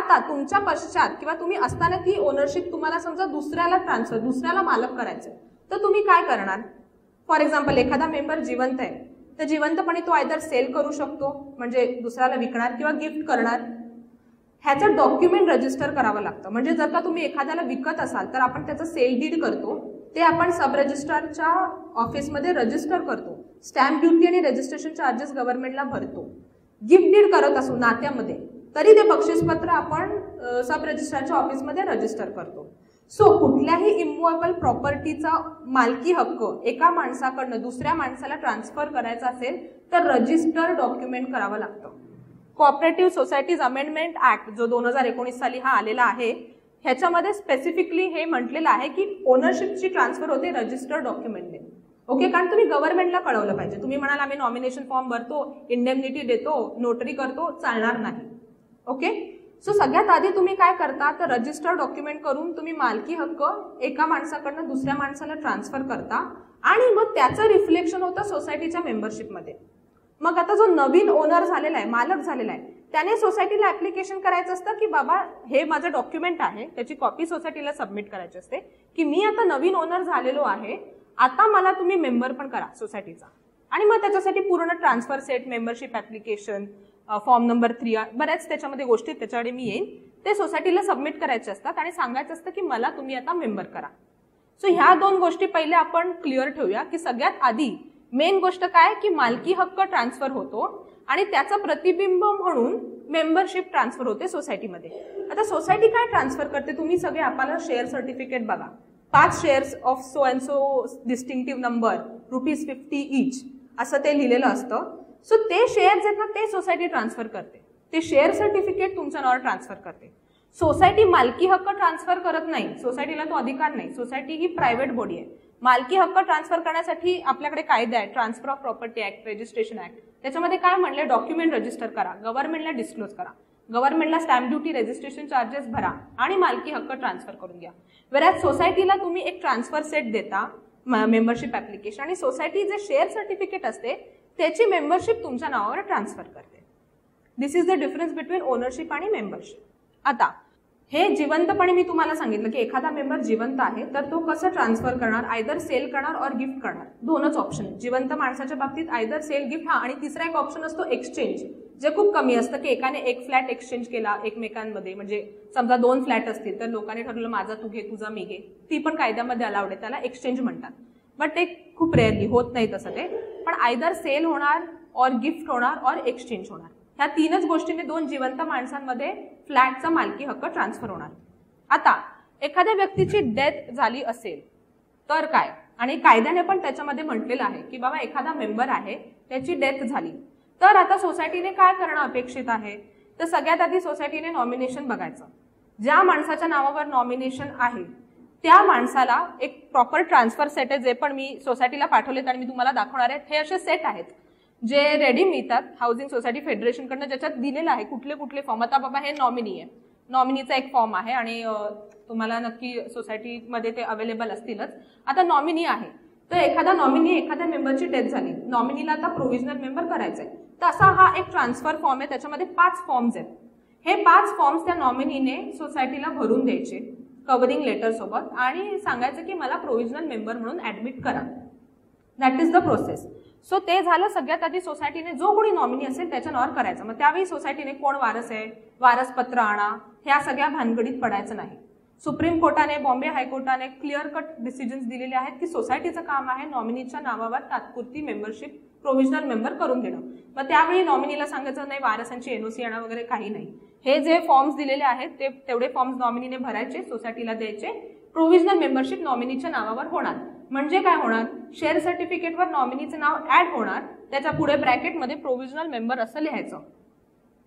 आता तुमच्या पश्चात किंवा तुम्ही असताना ती ओनरशिप तुम्हाला समजा दुसऱ्याला मालक करायचं, तर तुम्ही काय करणार? फॉर एक्झाम्पल एखादा मेंबर जिवंत आहे, तर जिवंतपणे तो आयदर सेल करू शकतो, म्हणजे दुसऱ्याला विकणार किंवा गिफ्ट करणार. ह्याचं डॉक्युमेंट रजिस्टर करावं लागतं. म्हणजे जर का तुम्ही एखाद्याला विकत असाल तर आपण त्याचं सेल डीड करतो, ते आपण सब रजिस्ट्रारच्या ऑफिसमध्ये रजिस्टर करतो. स्टॅम्प ड्युटी आणि रजिस्ट्रेशन चार्जेस गव्हर्नमेंटला भरतो. गिफ्ट डीड करत असू नात्यामध्ये तरी ते बक्षीसपत्र आपण सब रजिस्ट्रारच्या ऑफिसमध्ये रजिस्टर करतो. सो कुठल्याही इमूवेबल प्रॉपर्टीचा मालकी हक्क एका माणसाकडनं दुसऱ्या माणसाला ट्रान्सफर करायचा असेल तर रजिस्टर डॉक्युमेंट करावं लागतं. कोऑपरेटिव्ह सोसायटीज अमेंडमेंट ऍक्ट जो 2019 साली हा आलेला आहे, ह्याच्यामध्ये स्पेसिफिकली हे म्हटलेलं आहे की ओनरशिपची ट्रान्सफर होते रजिस्टर डॉक्युमेंटने. ओके, कारण तुम्ही गव्हर्नमेंटला कळवलं पाहिजे. तुम्ही म्हणाल आम्ही नॉमिनेशन फॉर्म भरतो, इंडेमनिटी देतो, नोटरी करतो, चालणार नाही. ओके, सो सगळ्यात आधी तुम्ही काय करता तर रजिस्टर डॉक्युमेंट करून तुम्ही मालकी हक्क एका माणसाकडनं दुसऱ्या माणसाला ट्रान्सफर करता आणि मग त्याचं रिफ्लेक्शन होतं सोसायटीच्या मेंबरशिपमध्ये. मग आता जो नवीन ओनर झालेला आहे, मालक झालेला आहे, त्याने सोसायटीला ऍप्लिकेशन करायचं असतं की बाबा हे माझं डॉक्युमेंट आहे, त्याची कॉपी सोसायटीला सबमिट करायची असते की मी आता नवीन ओनर झालेलो आहे, आता मला तुम्ही मेंबर पण करा सोसायटीचा. आणि मग त्याच्यासाठी पूर्ण transfer set, membership application, form number 3, बऱ्याच त्याच्यामध्ये गोष्टी त्याच्याकडे मी येईन, ते सोसायटीला सबमिट करायचे असतात आणि सांगायचं असतं की मला तुम्ही आता मेंबर करा. सो ह्या दोन गोष्टी पहिले आपण क्लिअर ठेवूया की सगळ्यात आधी मेन गोष्ट काय की मालकी हक्क ट्रान्सफर होतो आणि त्याचं प्रतिबिंब म्हणून मेंबरशिप ट्रान्सफर होते सोसायटीमध्ये. आता सोसायटी काय ट्रान्सफर करते? तुम्ही सगळे आपल्याला शेअर सर्टिफिकेट बघा, 5 shares of so and so distinctive number ₹50 each असं ते लिहिलेलं असतं. सो ते शेअर्स आहेत ना, ते सोसायटी ट्रान्सफर करते. ते शेअर सर्टिफिकेट तुमच्या नावावर ट्रान्सफर करते. सोसायटी मालकी हक्क ट्रान्सफर करत नाही, सोसायटीला तो अधिकार नाही. सोसायटी ही प्रायव्हेट बॉडी आहे. मालकी हक्क ट्रान्सफर करण्यासाठी आपल्याकडे कायदा आहे, transfer of property act, registration act. त्याच्यामध्ये काय म्हणले? डॉक्युमेंट रजिस्टर करा, गव्हर्नमेंटला डिस्क्लोज करा, गव्हर्नमेंटला स्टॅम्प ड्युटी, रजिस्ट्रेशन चार्जेस भरा आणि मालकी हक्क ट्रान्सफर करून घ्या. वेळात सोसायटीला तुम्ही एक ट्रान्सफर सेट देता, मेंबरशिप ऍप्लिकेशन, आणि सोसायटी जे शेअर सर्टिफिकेट असते त्याची मेंबरशिप तुमच्या नावावर ट्रान्सफर करते. This is the difference between ownership आणि मेंबरशिप. आता हे जिवंतपणे मी तुम्हाला सांगितलं की एखादा मेंबर जिवंत आहे तर तो कसं ट्रान्सफर करणार? आयदर सेल करणार और गिफ्ट करणार. दोनच ऑप्शन आहेत जिवंत माणसाच्या बाबतीत, आयदर सेल, गिफ्ट. हा, आणि तिसरा एक ऑप्शन असतो एक्सचेंज, जे खूप कमी असतं की एकाने एक फ्लॅट एक्सचेंज केला एकमेकांमध्ये. म्हणजे समजा 2 फ्लॅट असतील तर लोकांनी ठरवलं माझा तू घे, तुझा मी घे, ती पण कायद्यामध्ये अलाउड आहे, त्याला एक्सचेंज म्हणतात. बट ते खूप रेअरली होत नाही तसं ते. पण आयदर सेल होणार और गिफ्ट होणार और एक्सचेंज होणार. ह्या 3च गोष्टींनी 2 जिवंत माणसांमध्ये फ्लॅटचा मालकी हक्क ट्रान्सफर होणार. आता एखाद्या व्यक्तीची डेथ झाली असेल तर काय? आणि कायद्याने पण त्याच्यामध्ये म्हटलेलं आहे की बाबा एखादा मेंबर आहे, त्याची डेथ झाली तर आता सोसायटीने काय करणं अपेक्षित आहे? तर सगळ्यात आधी सोसायटीने नॉमिनेशन बघायचं. ज्या माणसाच्या नावावर नॉमिनेशन आहे त्या माणसाला एक प्रॉपर ट्रान्सफर सेट आहे, जे पण मी सोसायटीला पाठवलेत आणि मी तुम्हाला दाखवणार आहे. हे असे सेट आहेत जे रेडी मिळतात हाऊसिंग सोसायटी फेडरेशनकडनं, ज्याच्यात दिलेलं आहे कुठले कुठले फॉर्म. आता बाबा हे नॉमिनी आहे, नॉमिनीचा एक फॉर्म आहे आणि तुम्हाला नक्की सोसायटीमध्ये ते अवेलेबल असतीलच. आता नॉमिनी आहे तर एखादा नॉमिनी, एखाद्या मेंबरची डेथ झाली, नॉमिनीला आता प्रोव्हिजनल मेंबर करायचंय, तर असा हा एक ट्रान्सफर फॉर्म आहे. त्याच्यामध्ये 5 फॉर्म्स आहेत. हे 5 फॉर्म्स त्या नॉमिनीने सोसायटीला भरून द्यायचे कव्हरिंग लेटर सोबत आणि सांगायचं की मला प्रोव्हिजनल मेंबर म्हणून ऍडमिट करा. That is the process. So ते झालं. सगळ्यात आधी सोसायटीने जो कोणी नॉमिनी असेल त्याच्या नावावर करायचं. मग त्यावेळी सोसायटीने कोण वारस आहे, वारसपत्र आणा, ह्या सगळ्या भानगडीत पडायचं नाही. सुप्रीम कोर्टाने, बॉम्बे हायकोर्टाने क्लिअर कट डिसिजन्स दिलेले आहेत की सोसायटीचं काम आहे नॉमिनीच्या नावावर तात्पुरती मेंबरशिप, प्रोव्हिजनल मेंबर करून देणं. मग त्यावेळी नॉमिनीला सांगायचं नाही वारसांची एनओसी आणा वगैरे काही नाही. हे जे फॉर्म्स दिलेले आहेत ते तेवढे फॉर्म्स नॉमिनीने भरायचे, सोसायटीला द्यायचे, प्रोव्हिजनल मेंबरशिप नॉमिनीच्या नावावर होणार. म्हणजे काय होणार? शेअर सर्टिफिकेटवर नॉमिनीचं नाव ऍड होणार, त्याच्या पुढे ब्रॅकेटमध्ये प्रोव्हिजनल मेंबर असं लिहायचं.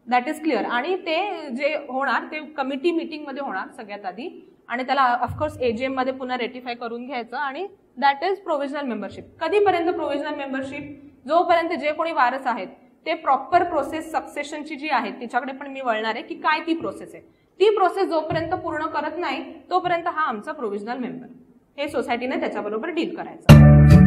That is clear. आणि ते जे होणार ते कमिटी मीटिंगमध्ये होणार सगळ्यात आधी, आणि त्याला ऑफकोर्स एजीएम मध्ये पुन्हा रेटिफाय करून घ्यायचं, आणि दॅट इज प्रोव्हिजनल मेंबरशिप. कधीपर्यंत प्रोव्हिजनल मेंबरशिप? जोपर्यंत जे कोणी वारस आहेत ते प्रॉपर प्रोसेस सक्सेशनची जी आहे तिच्याकडे पण मी वळणार आहे की काय ती प्रोसेस आहे. ती प्रोसेस जोपर्यंत पूर्ण करत नाही तोपर्यंत हा आमचा प्रोव्हिजनल मेंबर. हे सोसायटीने त्याच्याबरोबर डील करायचं.